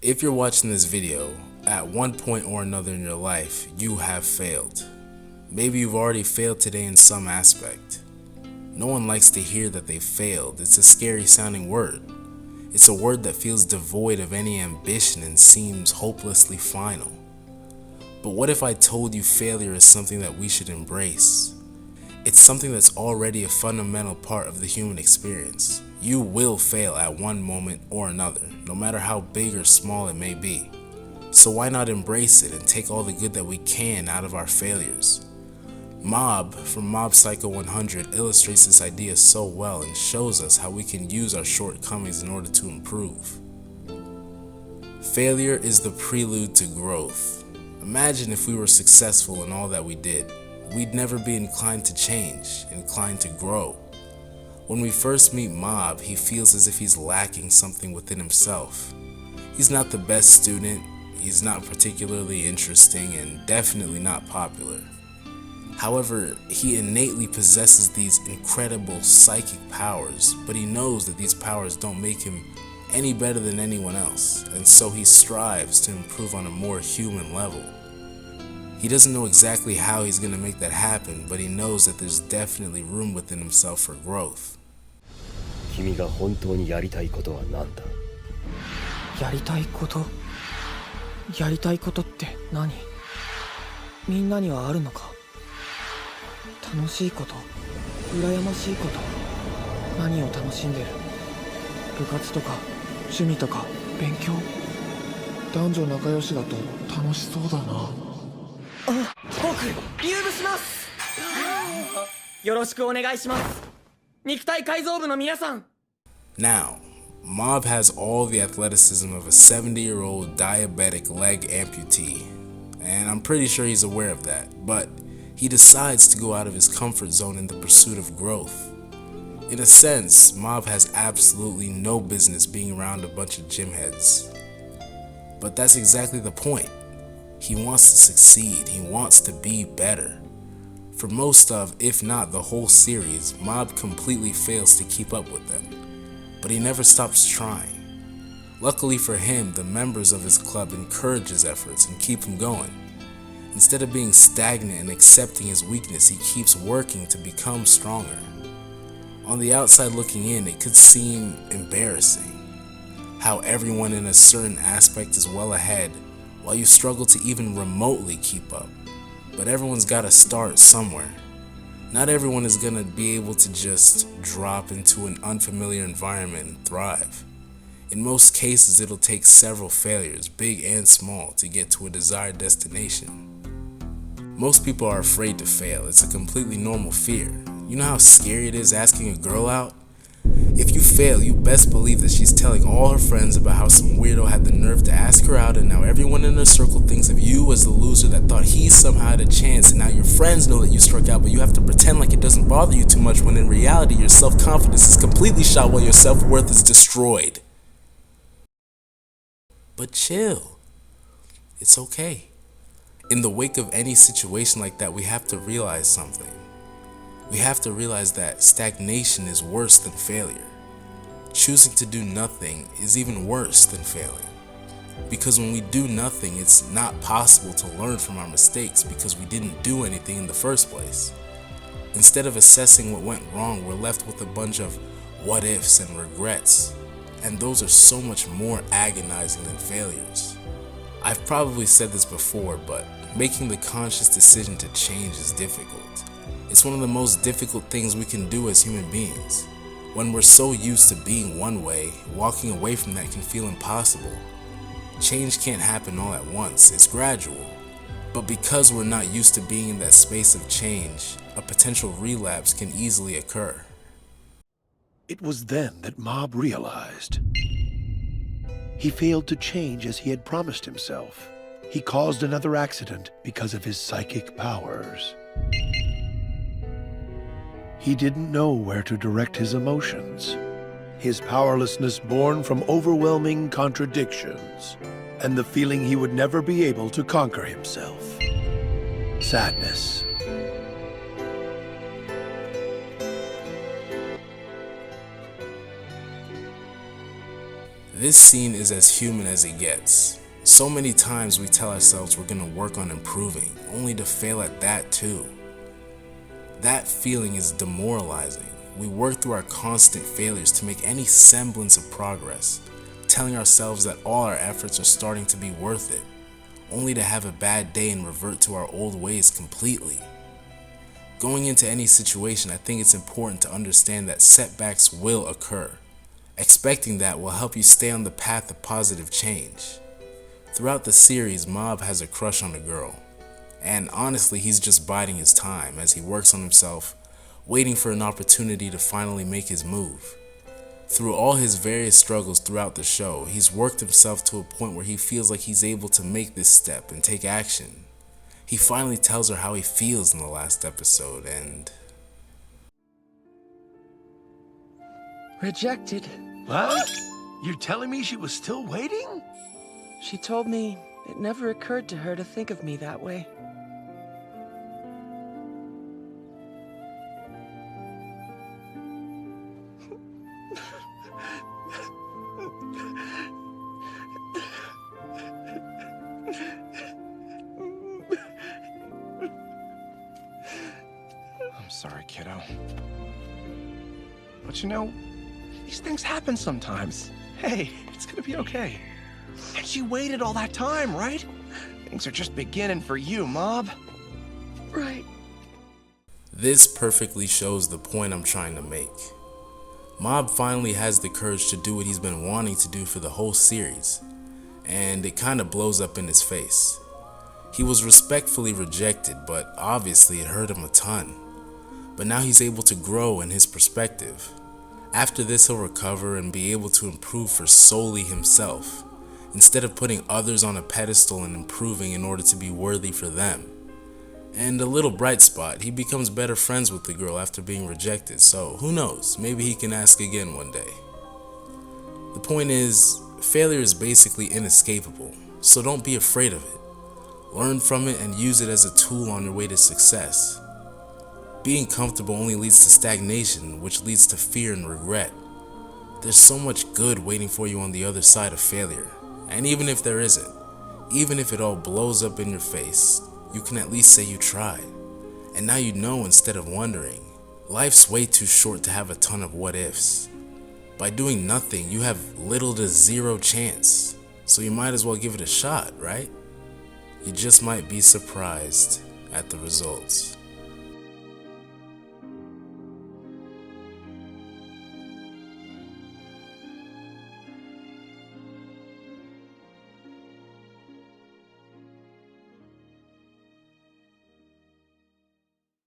If you're watching this video, at one point or another in your life, you have failed. Maybe you've already failed today in some aspect. No one likes to hear that they failed. It's a scary sounding word. It's a word that feels devoid of any ambition and seems hopelessly final. But what if I told you failure is something that we should embrace? It's something that's already a fundamental part of the human experience. You will fail at one moment or another, no matter how big or small it may be. So why not embrace it and take all the good that we can out of our failures? Mob from Mob Psycho 100 illustrates this idea so well and shows us how we can use our shortcomings in order to improve. Failure is the prelude to growth. Imagine if we were successful in all that we did. We'd never be inclined to change, inclined to grow. When we first meet Mob, he feels as if he's lacking something within himself. He's not the best student, he's not particularly interesting, and definitely not popular. However, he innately possesses these incredible psychic powers, but he knows that these powers don't make him any better than anyone else, and so he strives to improve on a more human level. He doesn't know exactly how he's going to make that happen, but he knows that there's definitely room within himself for growth. 君が本当にやりたいことは何だ？やりたいこと？やりたいことって何？みんなにはあるのか？楽しいこと？羨ましいこと？何を楽しんでる？部活とか趣味とか勉強？男女仲良しだと楽しそうだな。僕、入部します。よろしくお願いします。肉体改造部の皆さん。Now, Mob has all the athleticism of a 70-year-old diabetic leg amputee, and I'm pretty sure he's aware of that, but he decides to go out of his comfort zone in the pursuit of growth. In a sense, Mob has absolutely no business being around a bunch of gym heads. But that's exactly the point. He wants to succeed, he wants to be better. For most of, if not the whole series, Mob completely fails to keep up with them. But he never stops trying. Luckily for him, the members of his club encourage his efforts and keep him going. Instead of being stagnant and accepting his weakness, he keeps working to become stronger. On the outside looking in, it could seem embarrassing. How everyone in a certain aspect is well ahead, while you struggle to even remotely keep up. But everyone's gotta start somewhere. Not everyone is gonna be able to just drop into an unfamiliar environment and thrive. In most cases, it'll take several failures, big and small, to get to a desired destination. Most people are afraid to fail. It's a completely normal fear. You know how scary it is asking a girl out? If you fail, you best believe that she's telling all her friends about how some weirdo had the nerve to ask her out, and now everyone in her circle thinks of you as the loser that thought he somehow had a chance, and now your friends know that you struck out, but you have to pretend like it doesn't bother you too much, when in reality your self-confidence is completely shot while your self-worth is destroyed. But chill. It's okay. In the wake of any situation like that, we have to realize something. We have to realize that stagnation is worse than failure. Choosing to do nothing is even worse than failing. Because when we do nothing, it's not possible to learn from our mistakes because we didn't do anything in the first place. Instead of assessing what went wrong, we're left with a bunch of what ifs and regrets. And those are so much more agonizing than failures. I've probably said this before, but making the conscious decision to change is difficult. It's one of the most difficult things we can do as human beings. When we're so used to being one way, walking away from that can feel impossible. Change can't happen all at once, it's gradual. But because we're not used to being in that space of change, a potential relapse can easily occur. It was then that Mob realized. He failed to change as he had promised himself. He caused another accident because of his psychic powers. He didn't know where to direct his emotions. His powerlessness born from overwhelming contradictions, and the feeling he would never be able to conquer himself. Sadness. This scene is as human as it gets. So many times we tell ourselves we're gonna work on improving, only to fail at that too. That feeling is demoralizing. We work through our constant failures to make any semblance of progress, telling ourselves that all our efforts are starting to be worth it, only to have a bad day and revert to our old ways completely. Going into any situation, I think it's important to understand that setbacks will occur. Expecting that will help you stay on the path of positive change. Throughout the series, Mob has a crush on a girl, and honestly he's just biding his time as he works on himself, waiting for an opportunity to finally make his move. Through all his various struggles throughout the show, he's worked himself to a point where he feels like he's able to make this step and take action. He finally tells her how he feels in the last episode, and Rejected. What? You're telling me she was still waiting? She told me it never occurred to her to think of me that way. I'm sorry, kiddo. But you know, these things happen sometimes. Hey, it's gonna be okay. And she waited all that time, right? Things are just beginning for you, Mob. Right. this perfectly shows the point I'm trying to make. Mob finally has the courage to do what he's been wanting to do for the whole series, and it kinda blows up in his face. He was respectfully rejected, but obviously it hurt him a ton. But now he's able to grow in his perspective. After this, he'll recover and be able to improve for solely himself, instead of putting others on a pedestal and improving in order to be worthy for them. And a little bright spot, he becomes better friends with the girl after being rejected, so who knows, maybe he can ask again one day. The point is, failure is basically inescapable, so don't be afraid of it. Learn from it and use it as a tool on your way to success. Being comfortable only leads to stagnation, which leads to fear and regret. There's so much good waiting for you on the other side of failure, and even if there isn't, even if it all blows up in your face, you can at least say you tried. And now you know instead of wondering. Life's way too short to have a ton of what ifs. By doing nothing, you have little to zero chance, so you might as well give it a shot, right? You just might be surprised at the results.